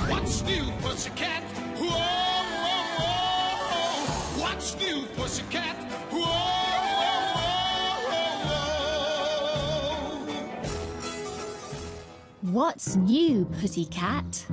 What's new, pussycat? Whoa, whoa, whoa. What's new, pussycat? Whoa, whoa, whoa, whoa. What's new, pussycat?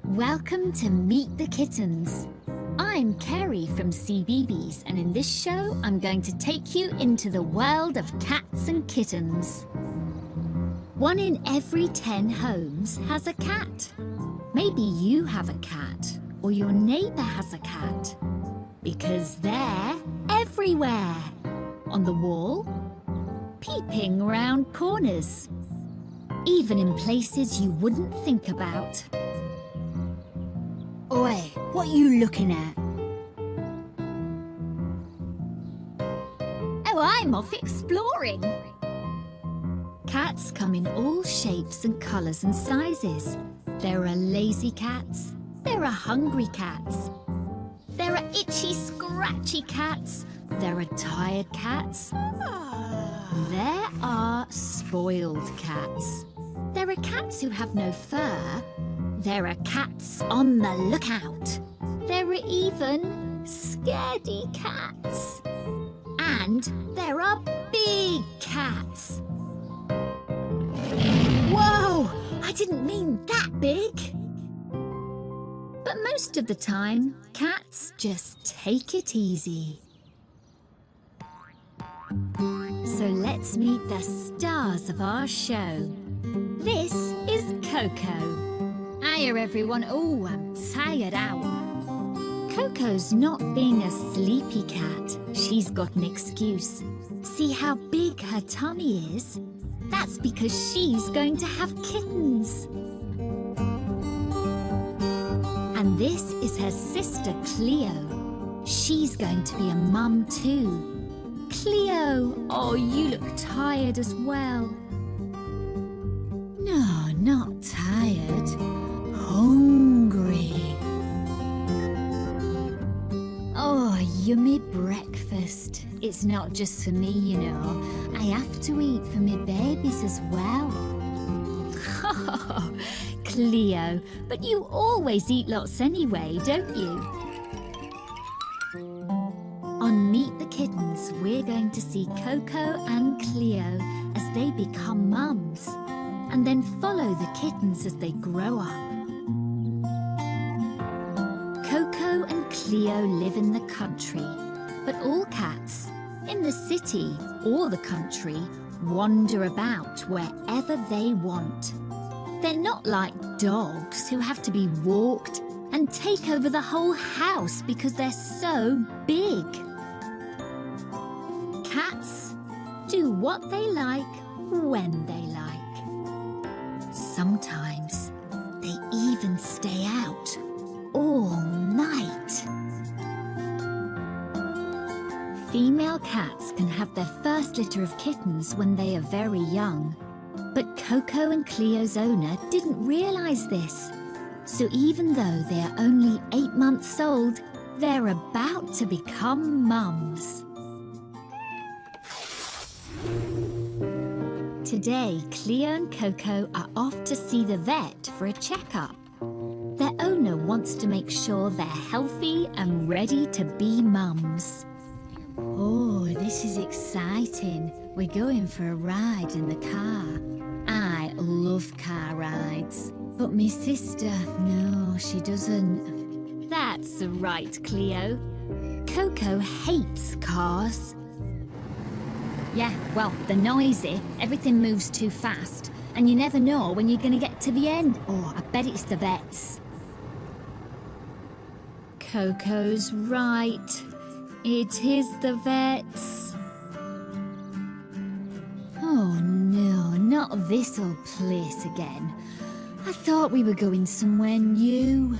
Welcome to Meet the Kittens. I'm Kerry from CBeebies, and in this show I'm going to take you into the world of cats and kittens. 1 in every 10 homes has a cat. Maybe you have a cat, or your neighbour has a cat. Because they're everywhere. On the wall, peeping round corners. Even in places you wouldn't think about. Oi, what are you looking at? Oh, I'm off exploring. Cats come in all shapes and colours and sizes. There are lazy cats. There are hungry cats. There are itchy, scratchy cats. There are tired cats. There are spoiled cats. There are cats who have no fur. There are cats on the lookout. There are even scaredy cats. And there are big cats. Whoa! I didn't mean that big. But most of the time, cats just take it easy. So let's meet the stars of our show. This is Coco. Hiya everyone. Oh, I'm tired out. Coco's not being a sleepy cat. She's got an excuse. See how big her tummy is? That's because she's going to have kittens. And this is her sister Cleo. She's going to be a mum too. Cleo, oh, you look tired as well. No, not tired. Hungry. Oh, yummy breakfast. It's not just for me, you know. I have to eat for my babies as well. Cleo, but you always eat lots anyway, don't you? On Meet the Kittens, we're going to see Coco and Cleo as they become mums, and then follow the kittens as they grow up. Coco and Cleo live in the country, but all cats, in the city or the country, wander about wherever they want. They're not like dogs who have to be walked and take over the whole house because they're so big. Cats do what they like when they like. Sometimes they even stay out all night. Female cats can have their first litter of kittens when they are very young. But Coco and Cleo's owner didn't realise this. So even though they are only 8 months old, they're about to become mums. Today, Cleo and Coco are off to see the vet for a checkup. Their owner wants to make sure they're healthy and ready to be mums. Oh, this is exciting. We're going for a ride in the car. I love car rides. But my sister, no, she doesn't. That's right, Cleo. Coco hates cars. Yeah, well, they're noisy. Everything moves too fast. And you never know when you're going to get to the end. Oh, I bet it's the vets. Coco's right. It is the vets. not this old place again. I thought we were going somewhere new.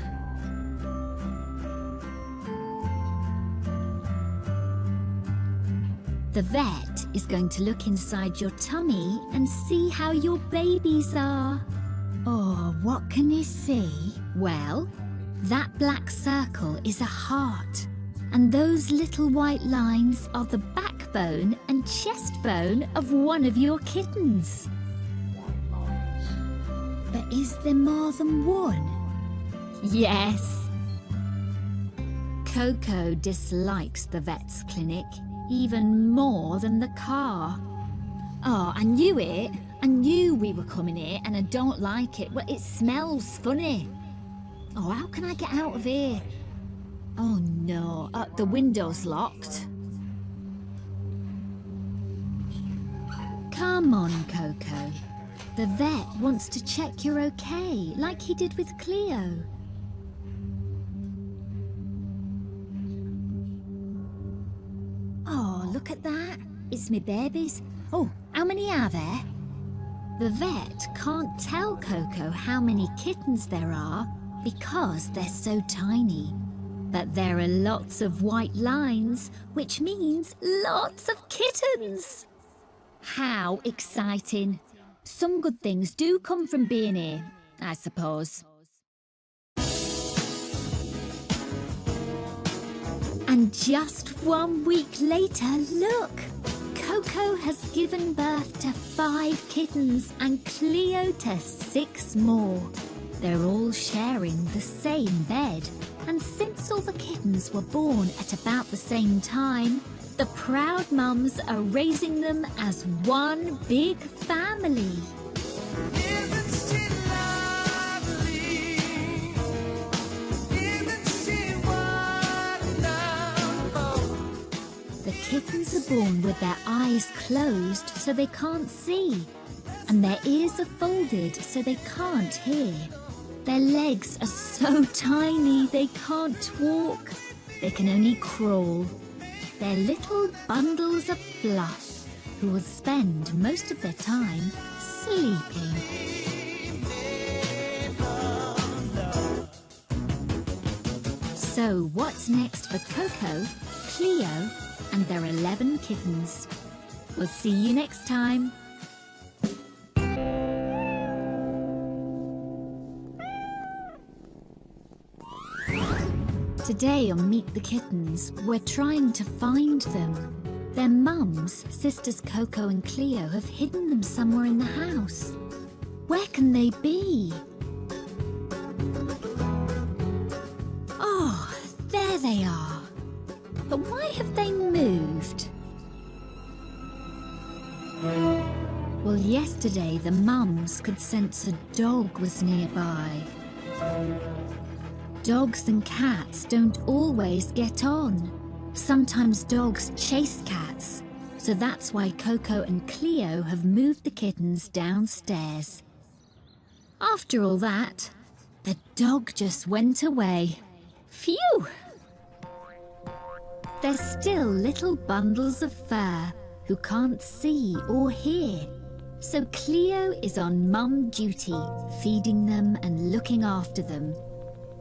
The vet is going to look inside your tummy and see how your babies are. Oh, what can he see? Well, that black circle is a heart, and those little white lines are the backbone and chest bone of one of your kittens. But is there more than one? Yes. Coco dislikes the vet's clinic even more than the car. Oh, I knew it. I knew we were coming here and I don't like it. Well, it smells funny. Oh, how can I get out of here? Oh no, the window's locked. Come on, Coco. The vet wants to check you're okay, like he did with Cleo. Oh, look at that. It's me babies. Oh, how many are there? The vet can't tell Coco how many kittens there are because they're so tiny. But there are lots of white lines, which means lots of kittens. How exciting. Some good things do come from being here, I suppose. And just 1 week later, look! Coco has given birth to 5 kittens and Cleo to 6 more. They're all sharing the same bed. And since all the kittens were born at about the same time, the proud mums are raising them as one big family. Isn't she lovely? Isn't she wonderful? The kittens are born with their eyes closed so they can't see, and their ears are folded so they can't hear. Their legs are so tiny they can't walk. They can only crawl. They're little bundles of fluff who will spend most of their time sleeping. So what's next for Coco, Cleo, and their 11 kittens? We'll see you next time. Today on Meet the Kittens, we're trying to find them. Their mums, sisters Coco and Cleo, have hidden them somewhere in the house. Where can they be? Oh, there they are. But why have they moved? Well, yesterday the mums could sense a dog was nearby. Dogs and cats don't always get on. Sometimes dogs chase cats, so that's why Coco and Cleo have moved the kittens downstairs. After all that, the dog just went away. Phew! They're still little bundles of fur who can't see or hear. So Cleo is on mum duty, feeding them and looking after them.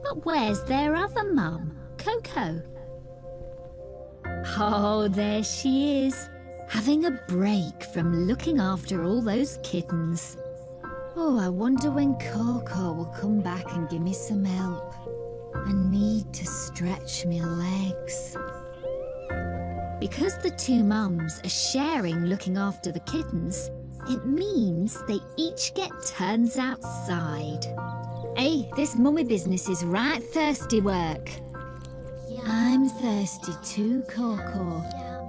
But where's their other mum, Coco? Oh, there she is, having a break from looking after all those kittens. Oh, I wonder when Coco will come back and give me some help. I need to stretch my legs. Because the 2 mums are sharing looking after the kittens, it means they each get turns outside. Hey, this mummy business is right thirsty work. I'm thirsty too, Coco.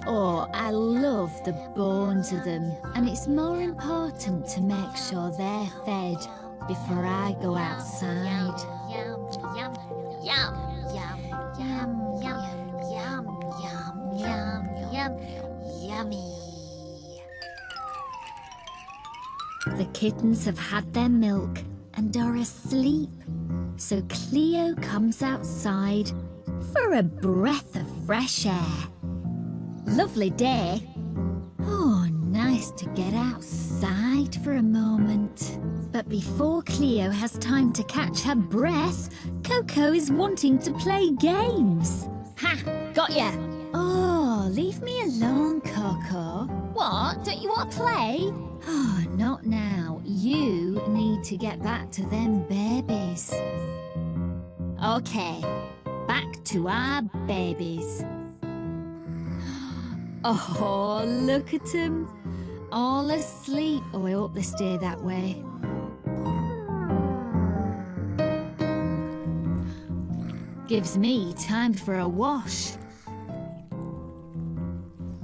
Oh, I love the bones of them, and it's more important to make sure they're fed before I go outside. Yum, yum, yum, yum, yum, yum, yum, yum, yum, yum, yummy. The kittens have had their milk and are asleep, so Cleo comes outside for a breath of fresh air. Lovely day. Oh, nice nice to get outside for a moment. But before Cleo has time to catch her breath, Coco is wanting to play games. Ha! Got ya! Oh, leave me alone, Coco. What? Don't you want to play? Oh, not now. You need to get back to them babies. Okay, back to our babies. Oh, look at them. All asleep. Oh, I hope they stay that way. Gives me time for a wash.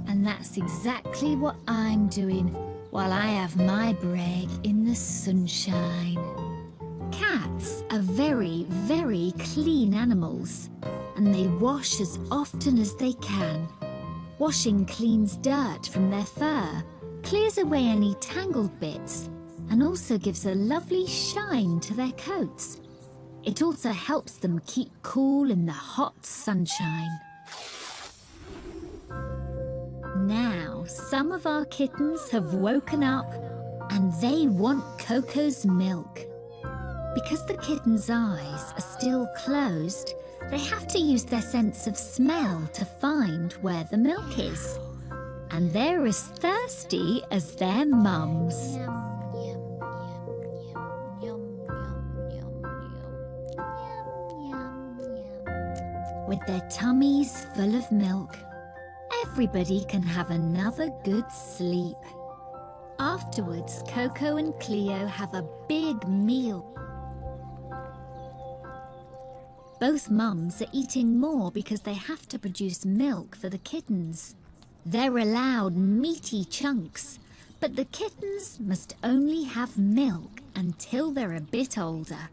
And that's exactly what I'm doing while I have my break in the sunshine. Cats are very, very clean animals, and they wash as often as they can. Washing cleans dirt from their fur, clears away any tangled bits, and also gives a lovely shine to their coats. It also helps them keep cool in the hot sunshine. Now, some of our kittens have woken up and they want Coco's milk. Because the kittens' eyes are still closed, they have to use their sense of smell to find where the milk is. And they're as thirsty as their mums. With their tummies full of milk, everybody can have another good sleep. Afterwards, Coco and Cleo have a big meal. Both mums are eating more because they have to produce milk for the kittens. They're allowed meaty chunks, but the kittens must only have milk until they're a bit older.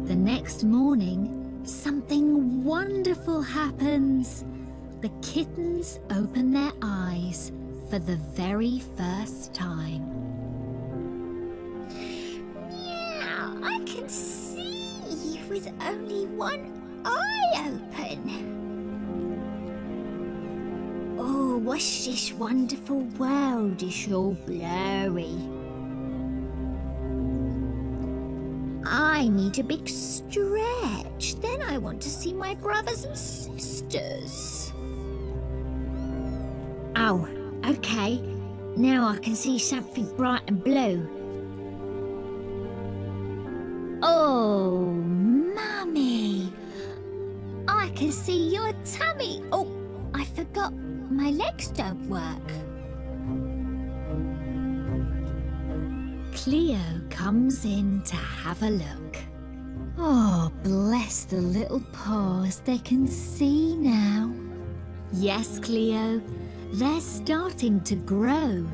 The next morning, something wonderful happens. The kittens open their eyes for the very first time. Now I can see with only one eye open. Oh, what's this wonderful world? It's all blurry. I need a big stretch. Then I want to see my brothers and sisters. Oh, okay. Now I can see something bright and blue. Oh, Mummy. I can see your tummy. Oh, I forgot my legs don't work. Cleo comes in to have a look. Oh, bless the little paws, they can see now. Yes, Cleo, they're starting to grow.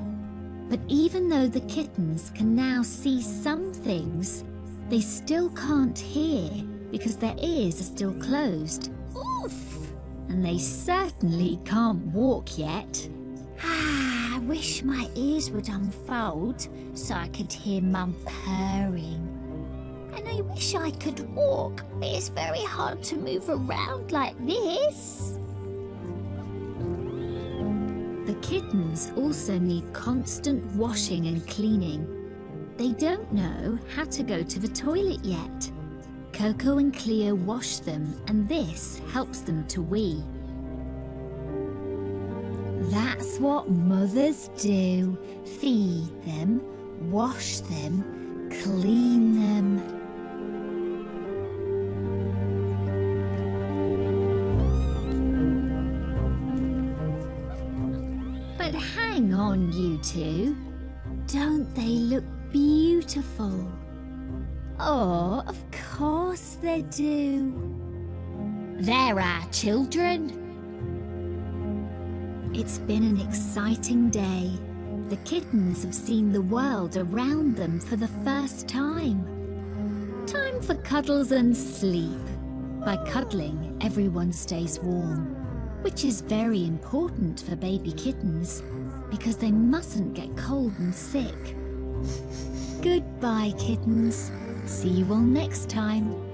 But even though the kittens can now see some things, they still can't hear because their ears are still closed. Oof! And they certainly can't walk yet. I wish my ears would unfold so I could hear Mum purring. And I wish I could walk, but it's very hard to move around like this. The kittens also need constant washing and cleaning. They don't know how to go to the toilet yet. Coco and Cleo wash them, and this helps them to wee. That's what mothers do. Feed them, wash them, clean them. But hang on, you two. Don't they look beautiful? Oh, of course they do. They're our children. It's been an exciting day. The kittens have seen the world around them for the first time. Time for cuddles and sleep. By cuddling, everyone stays warm, which is very important for baby kittens because they mustn't get cold and sick. Goodbye, kittens. See you all next time.